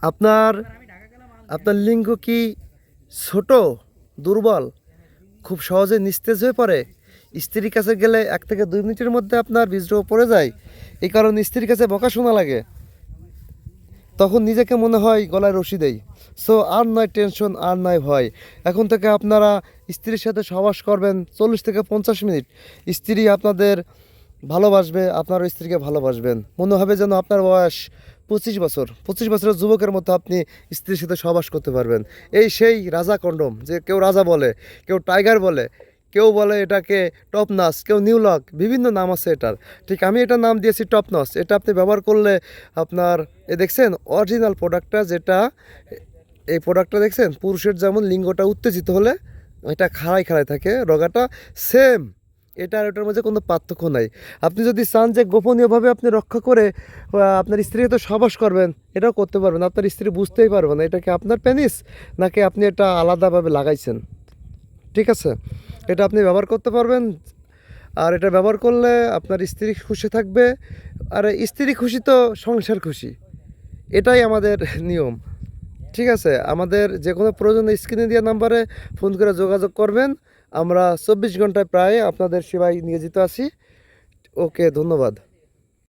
আপনার আপনার লিঙ্গ কি ছোট, দুর্বল, খুব সহজে নিস্তেজ হয়ে পড়ে? স্ত্রীর কাছে গেলে 1 থেকে 2 মিনিটের মধ্যে আপনার বীর্য পড়ে যায়, এই কারণে স্ত্রীর কাছে বকা শোনা লাগে, তখন নিজেকে মনে হয় গলায় রশি দেই। সো আর নয় টেনশন, আর নয় ভয়। এখন থেকে আপনারা স্ত্রীর সাথে সহবাস করবেন 40 থেকে 50 মিনিট। স্ত্রী আপনাদের ভালোবাসবে, আপনার স্ত্রীকে ভালোবাসবেন, মনে হবে যেন আপনার বয়স 25 বছর। 25 বছরের যুবকের মতো আপনি স্ত্রীর সাথে সহবাস করতে পারবেন। এই সেই রাজা কন্ডম, যে কেউ রাজা বলে, কেউ টাইগার বলে, কেউ বলে এটাকে টপ নাচ, কেউ নিউলক, বিভিন্ন নাম আছে এটার। ঠিক আমি এটার নাম দিয়েছি টপ নচ। এটা আপনি ব্যবহার করলে আপনার দেখছেন অরিজিনাল প্রোডাক্টটা, যেটা এই প্রোডাক্টটা দেখছেন, পুরুষের যেমন লিঙ্গটা উত্তেজিত হলে এটা খাড়াই খাড়াই থাকে, রগাটা সেম। এটা আর ওটার মধ্যে কোনো পার্থক্য নাই। আপনি যদি চান যে গোপনীয়ভাবে আপনি রক্ষা করে আপনার স্ত্রীকে তো সহবাস করবেন, এটাও করতে পারবেন। আপনার স্ত্রী বুঝতেই পারবে না এটা কি আপনার পেনিস নাকি আপনি এটা আলাদাভাবে লাগাইছেন। ঠিক আছে, এটা আপনি ব্যবহার করতে পারবেন। আর এটা ব্যবহার করলে আপনার স্ত্রী খুশি থাকবে, আর স্ত্রী খুশি তো সংসার খুশি, এটাই আমাদের নিয়ম। ঠিক আছে, আমাদের যে কোনো প্রয়োজনে স্ক্রিনে দেওয়া নাম্বারে ফোন করে যোগাযোগ করবেন। আমরা 24 ঘন্টায় প্রায় আপনাদের সেবায় নিয়োজিত আছি। ওকে, ধন্যবাদ।